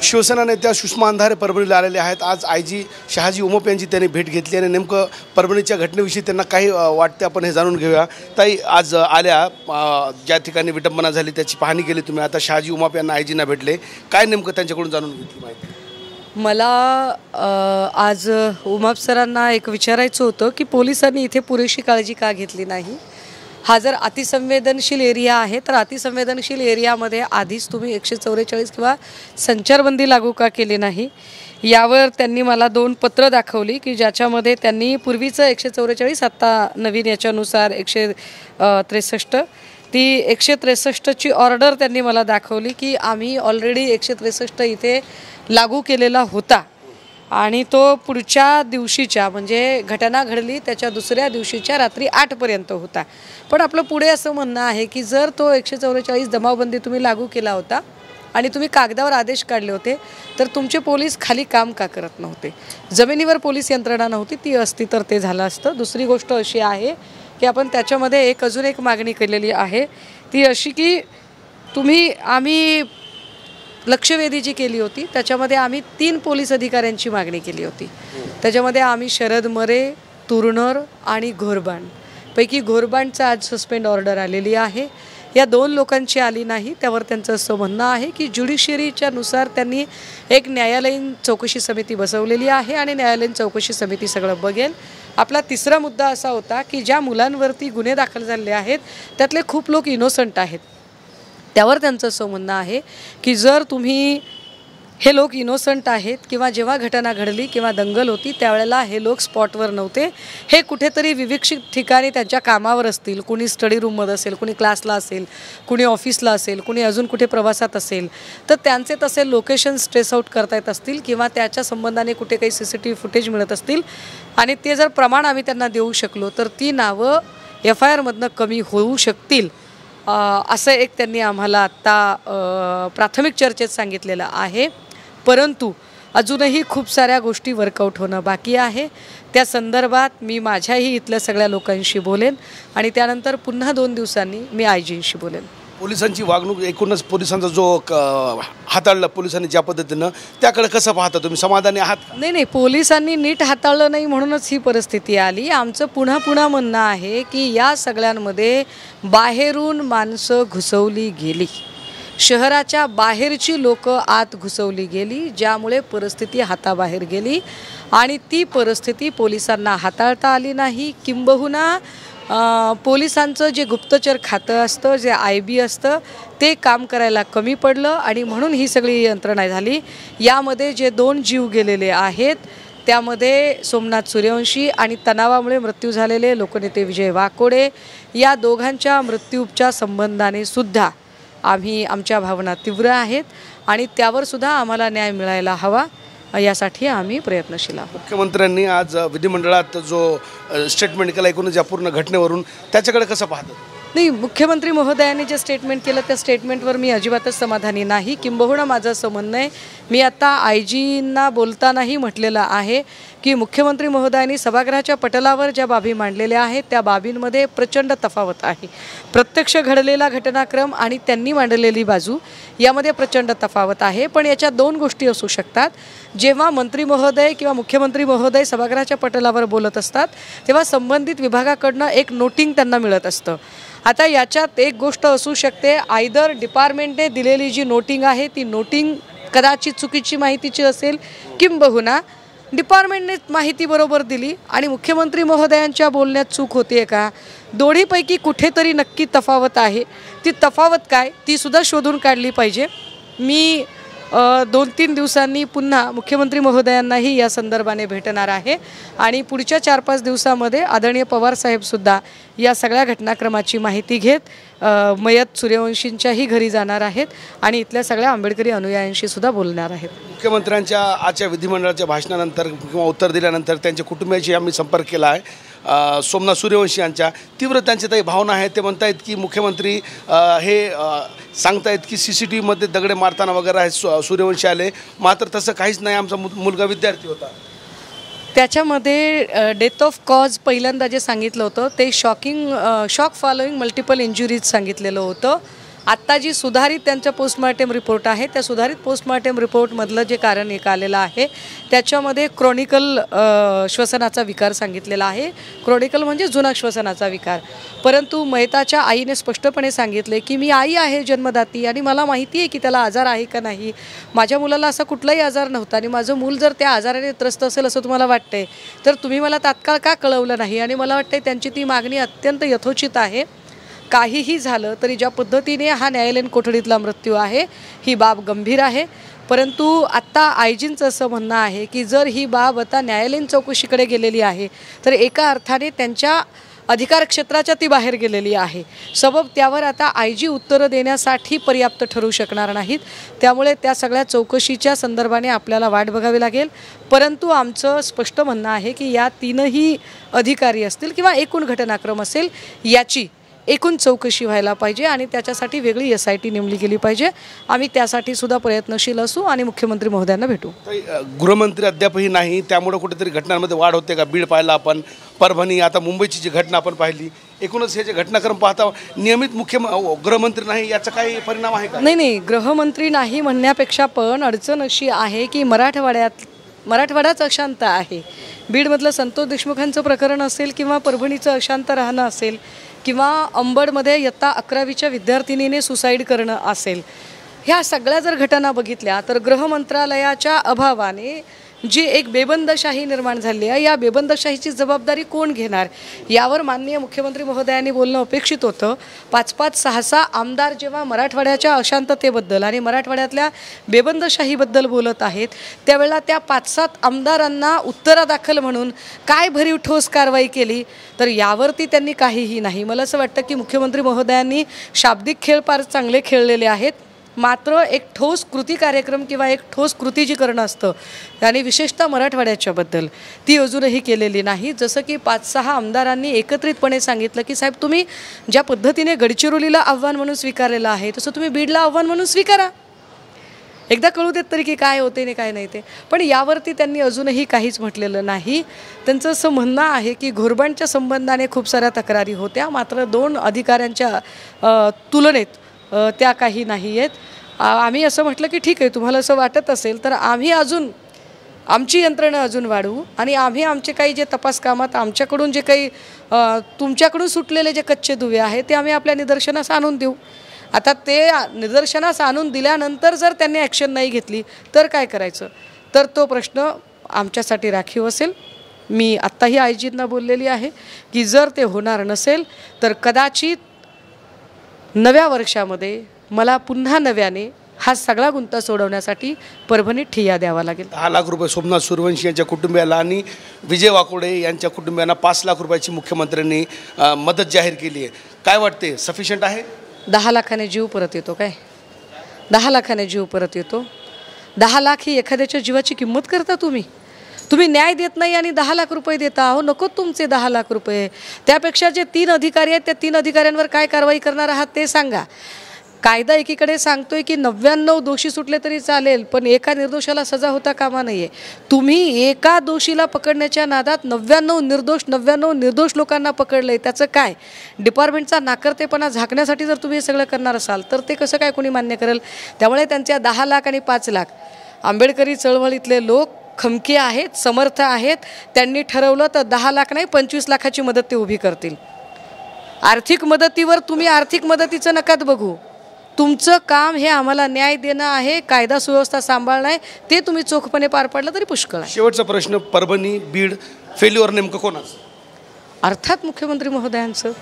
शिवसेना नेत्या सुषमा अंधारे परभणीला आलेल्या आहेत। आज आयजी शहाजी उमप यांची त्यांनी भेट घेतली आणि नेमकं परभणीच्या घटनेविषयी त्यांना काही वाटते आपण हे जाणून घेऊया। ताई, आज आल्या ज्या ठिकाणी विटंबना झाली त्याची पाहणी केली तुम्ही, आता शहाजी उमप यांना आयजींना भेटले, काय नेमकं त्यांच्याकडून जाणून घेतली माहिती? मला आज उमप सरांना एक विचारायचं होतं की पोलिसांनी इथे पुरेशी काळजी का घेतली नाही। हा जर अतिसंवेदनशील एरिया आहे तर अतिसंवेदनशील एरियामध्ये आधीच तुम्ही 144 किंवा संचारबंदी लागू का केली नाही, यावर त्यांनी मला 2 पत्र दाखवली की ज्याच्यामध्ये त्यांनी पूर्वीचं 144 आत्ता नवीन याच्यानुसार 163 ती 163ची ऑर्डर त्यांनी मला दाखवली की आम्ही ऑलरेडी 163 इथे लागू केलेला होता आणि तो पुढच्या दिवशीच्या म्हणजे घटना घडली त्याच्या दुसऱ्या दिवशीच्या रात्री 8 पर्यंत होता। पण आपलं पुढे असं म्हणणं आहे की जर तो 144 जमावबंदी तुम्ही लागू केला होता आणि तुम्ही कागदावर आदेश काढले होते तर तुमचे पोलीस खाली काम का करत नव्हते? जमिनीवर पोलीस यंत्रणा नव्हती, ती असती तर ते झालं असतं। दुसरी गोष्ट अशी आहे की आपण त्याच्यामध्ये अजून एक मागणी केलेली आहे, ती अशी की आम्ही लक्षवेधी जी केली होती त्याच्यामध्ये आम्ही 3 पोलीस अधिकाऱ्यांची मागणी केली होती। त्याच्यामध्ये आम्ही शरद मरे, तुरनर आणि घोरबाण पैकी घोरबाणचा आज सस्पेंड ऑर्डर आलेली आहे। या 2 लोकांची आली नाही, त्यावर त्यांचं असं म्हणणं आहे की ज्युडिशियरीच्या नुसार त्यांनी एक न्यायालयीन चौकशी समिती बसवलेली आहे आणि न्यायालयीन चौकशी समिती सगळं बघेल। आपला तिसरा मुद्दा असा होता की ज्या मुलांवरती गुन्हे दाखल झाले आहेत त्यातले खूप लोक इनोसंट आहेत, त्यावर त्यांचं असं म्हणणं आहे की जर तुम्ही हे लोक इनोसंट आहेत किंवा जेव्हा घटना घडली किंवा दंगल होती त्यावेळेला हे लोक स्पॉटवर नव्हते, हे कुठेतरी विविक्षित ठिकाणी त्यांच्या कामावर असतील, कुणी स्टडी रूममध्ये असेल, कुणी क्लासला असेल, कुणी ऑफिसला असेल, कुणी अजून कुठे प्रवासात असेल, तर त्यांचे तसे लोकेशन ट्रेस आउट करता येत असतील किंवा त्याच्या संबंधाने कुठे काही CCTV फुटेज मिळत असतील आणि ते जर प्रमाण आम्ही त्यांना देऊ शकलो तर ती नावं FIR मधनं कमी होऊ शकतील, असं एक त्यांनी आम्हाला आत्ता प्राथमिक चर्चेत सांगितलेलं आहे। परंतु अजूनही खूप साऱ्या गोष्टी वर्कआउट होणं बाकी आहे। त्या संदर्भात मी माझ्याही इथल्या सगळ्या लोकांशी बोलेन आणि त्यानंतर पुन्हा 2 दिवसांनी मी आयजींशी बोलेन। पोलिसांची वागणूक, एकूणच पोलिसांचा जो हाताळला पोलिसांनी ज्या पद्धतीनं, त्याकडे कसं पाहता तुम्ही? समाधानी आहात? नाही, पोलिसांनी नीट हाताळलं नाही म्हणूनच ही परिस्थिती आली। आमचं पुन्हा म्हणणं आहे की या सगळ्यांमध्ये बाहेरून माणसं घुसवली गेली, शहराच्या बाहेरची लोक आत घुसवली गेली, ज्यामुळे परिस्थिती हाताबाहेर गेली आणि ती परिस्थिती पोलिसांना हाताळता आली नाही। किंबहुना पोलिसांचं जे गुप्तचर खातं असतं, जे IB असतं, ते काम करायला कमी पडलं आणि म्हणून ही सगळी यंत्रणा झाली। यामध्ये जे 2 जीव गेलेले आहेत त्यामध्ये सोमनाथ सूर्यवंशी आणि तणावामुळे मृत्यू झालेले लोकनेते विजय वाकोडे, या दोघांच्या मृत्यूच्या संबंधाने सुद्धा आमच्या भावना तीव्र आहेत आणि त्यावर सुद्धा आम्हाला न्याय मिळायला हवा, यासाठी आम्ही प्रयत्नशील आहोत। मुख्यमंत्र्यांनी आज विधिमंडळात जो स्टेटमेंट केला एकूणच या पूर्ण घटनेवरून, त्याच्याकडे कसं पाहतात? नाही, मुख्यमंत्री महोदयांनी जे स्टेटमेंट केलं त्या स्टेटमेंटवर मी अजिबातच समाधानी नाही। किंबहुना माझं असं म्हणणं आहे, मी आता आयजींना बोलतानाही म्हटलेलं आहे की मुख्यमंत्री महोदयांनी सभागृहाच्या पटलावर ज्या बाबी मांडलेल्या आहेत त्या बाबींमध्ये प्रचंड तफावत आहे। प्रत्यक्ष घडलेला घटनाक्रम आणि त्यांनी मांडलेली बाजू यामध्ये प्रचंड तफावत आहे। पण याच्या 2 गोष्टी असू शकतात, जेव्हा मंत्री महोदय किंवा मुख्यमंत्री महोदय सभागृहाच्या पटलावर बोलत असतात तेव्हा संबंधित विभागाकडनं एक नोटिंग त्यांना मिळत असतं। आता याच्यात एक गोष्ट असू शकते, आयदर डिपार्टमेंटने दिलेली जी नोटिंग आहे ती नोटिंग कदाचित चुकीची माहितीची असेल, किंबहुना डिपार्टमेंटने माहिती बरोबर दिली आणि मुख्यमंत्री महोदयांच्या बोलण्यात चूक होते का? दोन्हीपैकी कुठेतरी नक्की तफावत आहे। ती तफावत काय ती सुद्धा शोधून काढली पाहिजे। मी 2-3 दिवसांनी पुन्हा मुख्यमंत्री महोदयांनाही या संदर्भाने भेटणार आहे आणि पुढच्या 4-5 दिवसामध्ये आदरणीय पवारसाहेबसुद्धा या सगळ्या घटनाक्रमाची माहिती घेत मयत सूर्यवंशींच्याही घरी जाणार आहेत आणि इथल्या सगळ्या आंबेडकरी अनुयायांशी सुद्धा बोलणार आहेत। मुख्यमंत्र्यांच्या आजच्या विधिमंडळाच्या भाषणानंतर किंवा उत्तर दिल्यानंतर त्यांच्या कुटुंबियाशी आम्ही संपर्क केला आहे। सोमनाथ सूर्यवंशी यांच्या तीव्र त्यांच्या काही भावना आहेत। ते म्हणतायत की मुख्यमंत्री हे सांगतायत की CCTVमध्ये दगडे मारताना वगैरे आहे सूर्यवंशी आले, मात्र तसं काहीच नाही, आमचा मुलगा विद्यार्थी होता। त्याच्यामध्ये डेथ ऑफ कॉज पहिल्यांदा जे सांगितलं होतं ते शॉक फॉलोइंग मल्टिपल इंजुरीज सांगितलेलं होतं आत्ता जी सुधारित त्यांच्या पोस्टमॉर्टेम रिपोर्ट आहे त्या सुधारित पोस्टमॉर्टेम रिपोर्टमधलं जे कारण एक आलेलं आहे त्याच्यामध्ये क्रॉनिकल श्वसनाचा विकार सांगितलेला आहे. क्रॉनिकल म्हणजे जुना श्वसनाचा विकार. परंतु मेहताच्या आईने स्पष्टपणे सांगितले की मी आई आहे जन्मदाती आणि मला माहिती आहे की त्याला आजार आहे का नाही. माझ्या मुलाला असा कुठलाही आजार नव्हता आणि माझं मूल जर त्या आजाराने त्रस्त असेल असं तुम्हाला वाटतंय तर तुम्ही मला तात्काळ का कळवलं नाही. आणि मला वाटते त्यांची ती मागणी अत्यंत यथोचित आहे. काहीही झालं तरी ज्या पद्धतीने हा न्यायालयीन कोठडीतला मृत्यू आहे ही बाब गंभीर आहे. परंतु आत्ता आयजींचं असं म्हणणं आहे की जर ही बाब आता न्यायालयीन चौकशीकडे गेलेली आहे तर एका अर्थाने त्यांच्या अधिकार क्षेत्राच्या ती बाहेर गेलेली आहे. सबब त्यावर आता आयजी उत्तरं देण्यासाठी पर्याप्त ठरू शकणार नाहीत. त्यामुळे त्या सगळ्या चौकशीच्या संदर्भाने आपल्याला वाट बघावी लागेल. परंतु आमचं स्पष्ट म्हणणं आहे की या तीनही अधिकारी असतील किंवा एकूण घटनाक्रम असेल याची एकूण चौकशी व्हायला पाहिजे आणि त्याच्यासाठी वेगळी SIT नेमली गेली पाहिजे. आम्ही त्यासाठी सुद्धा प्रयत्नशील असू आणि मुख्यमंत्री महोदयांना भेटू. गृहमंत्री अद्यापही नाही, त्यामुळे कुठेतरी घटनांमध्ये वाढ होते का? बीड पाहिला आपण, परभणी, आता मुंबईची जी घटना आपण पाहिली, एकूणच हे जे घटनाक्रम पाहता नियमित गृहमंत्री नाही याचा काही परिणाम आहे का? नाही, गृहमंत्री नाही म्हणण्यापेक्षा पण अडचण अशी आहे की मराठवाडाच अशांत आहे. बीडमधलं संतोष देशमुखांचं प्रकरण असेल किंवा परभणीचं अशांत राहणं असेल किंवा अंबडमध्ये इयत्ता 11वीच्या विद्यार्थिनीने सुसाईड करणं असेल, ह्या सगळ्या जर घटना बघितल्या तर गृहमंत्रालयाच्या अभावाने जी एक बेबंदशाही निर्माण झाली आहे या बेबंदशाहीची जबाबदारी कोण घेणार यावर माननीय मुख्यमंत्री महोदयांनी बोलणं अपेक्षित होतं. 5-5, 6-6 आमदार जेव्हा मराठवाड्याच्या अशांततेबद्दल आणि मराठवाड्यातल्या बेबंदशाहीबद्दल बोलत आहेत त्यावेळेला त्या 5-7 आमदारांना उत्तरादाखल म्हणून काय भरीव ठोस कारवाई केली तर यावरती त्यांनी काहीही नाही. मला असं वाटतं की मुख्यमंत्री महोदयांनी शाब्दिक खेळ फार चांगले खेळलेले आहेत. मात्र एक ठोस कृती कार्यक्रम किंवा एक ठोस कृती जी करणं असतं आणि विशेषतः मराठवाड्याच्याबद्दल ती अजूनही केलेली नाही. जसं की 5-6 आमदारांनी एकत्रितपणे सांगितलं की साहेब तुम्ही ज्या पद्धतीने गडचिरोलीला आव्हान म्हणून स्वीकारलेलं आहे तसं तुम्ही बीडला आव्हान म्हणून स्वीकारा. एकदा कळू देत तरी की काय होते आणि काय नाही ते. पण यावरती त्यांनी अजूनही काहीच म्हटलेलं नाही. त्यांचं असं म्हणणं आहे की घोरबंडच्या संबंधाने खूप साऱ्या तक्रारी होत्या मात्र 2 अधिकाऱ्यांच्या तुलनेत त्या काही नाही आहेत. आम्ही असं म्हटलं की ठीक आहे तुम्हाला असं वाटत असेल तर आम्ही अजून आमची यंत्रणा अजून वाढवू आणि आम्ही आमचे काही जे तपास कामात आमच्याकडून जे काही तुमच्याकडून सुटलेले जे कच्चे दुवे आहेत ते आम्ही आपल्या निदर्शनास आणून देऊ. आता ते निदर्शनास आणून दिल्यानंतर जर त्यांनी ॲक्शन नाही घेतली तर काय करायचं तर तो प्रश्न आमच्यासाठी राखीव असेल. मी आत्ताही आयजींना बोललेली आहे की जर ते होणार नसेल तर कदाचित नव्या वर्षामध्ये मला पुन्हा नव्याने हा सगळा गुंता सोडवण्यासाठी परभणीत ठिय्या द्यावा लागेल. 10 लाख रुपये सोमनाथ सूर्यवंशी यांच्या कुटुंबियाला आणि विजय वाकोडे यांच्या कुटुंबियांना 5 लाख रुपयाची मुख्यमंत्र्यांनी मदत जाहीर केली आहे. काय वाटते सफिशियंट आहे? 10 लाखाने जीव परत येतो काय? 10 लाखाने जीव परत येतो? 10 लाख ही एखाद्याच्या जीवाची किंमत करता तुम्ही? तुम्ही न्याय देत नाही आणि 10 लाख रुपये देता. अहो नको तुमचे 10 लाख रुपये. त्यापेक्षा जे 3 अधिकारी आहेत त्या 3 अधिकाऱ्यांवर काय कारवाई करणार आहात ते सांगा. कायदा एकीकडे सांगतोय की 99 दोषी सुटले तरी चालेल पण एका निर्दोषाला सजा होता कामा नये. तुम्ही एका दोषीला पकडण्याच्या नादात 99 निर्दोष लोकांना पकडलंय. त्याचं काय? डिपार्टमेंटचा नाकर्तेपणा झाकण्यासाठी जर तुम्ही हे सगळं करणार असाल तर ते कसं काय कोणी मान्य करेल? त्यामुळे त्यांच्या 10 लाख आणि 5 लाख आंबेडकरी चळवळीतले लोक खमके आहेत, समर्थ आहेत. त्यांनी ठरवलं तर 10 लाख नाही 25 लाखाची मदत ते उभी करतील. आर्थिक मदतीवर तुम्ही आर्थिक मदतीचं नकात बघू. तुमचं काम हे आम्हाला न्याय देणं आहे, कायदा सुव्यवस्था सांभाळणं आहे. ते तुम्ही चोखपणे पार पाडलं तरी पुष्कळ आहे. शेवटचा प्रश्न, परभणी बीड फेल्युअर नेमकं कोणाचं? अर्थात मुख्यमंत्री महोदयांचं.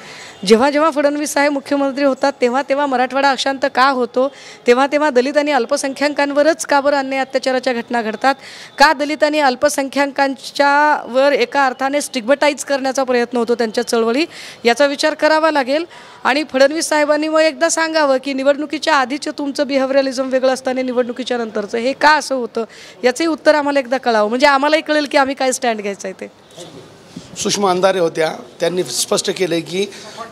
जेव्हा जेव्हा फडणवीस साहेब मुख्यमंत्री होतात तेव्हा तेव्हा मराठवाडा अशांत का होतो? तेव्हा तेव्हा दलित आणि अल्पसंख्याकांवरच का बरं अन्याय अत्याचाराच्या घटना घडतात? का दलित आणि अल्पसंख्याकांच्यावर एका अर्थाने स्टिग्मटाईज करण्याचा प्रयत्न होतो त्यांच्या चळवळी? याचा विचार करावा लागेल. आणि फडणवीस साहेबांनी मग एकदा सांगावं की निवडणुकीच्या आधीचं तुमचं बिहेवियरलिझम वेगळं असताना निवडणुकीच्या नंतरचं हे का असं होतं याचंही उत्तर आम्हाला एकदा कळावं म्हणजे आम्हालाही कळेल की आम्ही काय स्टँड घ्यायचं आहे ते. सुषमा अंधारे होत्या, त्यांनी स्पष्ट केले की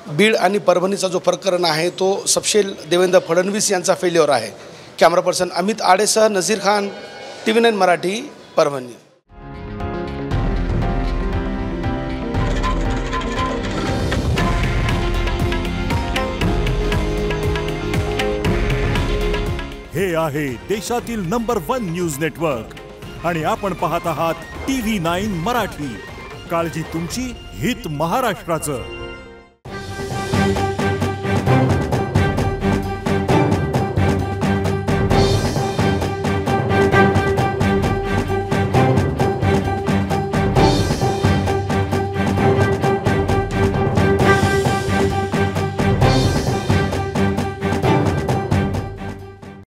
बीड आणि परभणीचा जो प्रकरण आहे तो सपशेल देवेंद्र फडणवीस यांचा फेल्युअर आहे. कॅमेरा पर्सन अमित आडेसह नझीर खान, TV9 मराठी, परभणी. आहे देशातील नंबर 1 न्यूज नेटवर्क आणि आपण पाहत आहात TV9 मराठी. काळजी तुमची, हित महाराष्ट्राचं.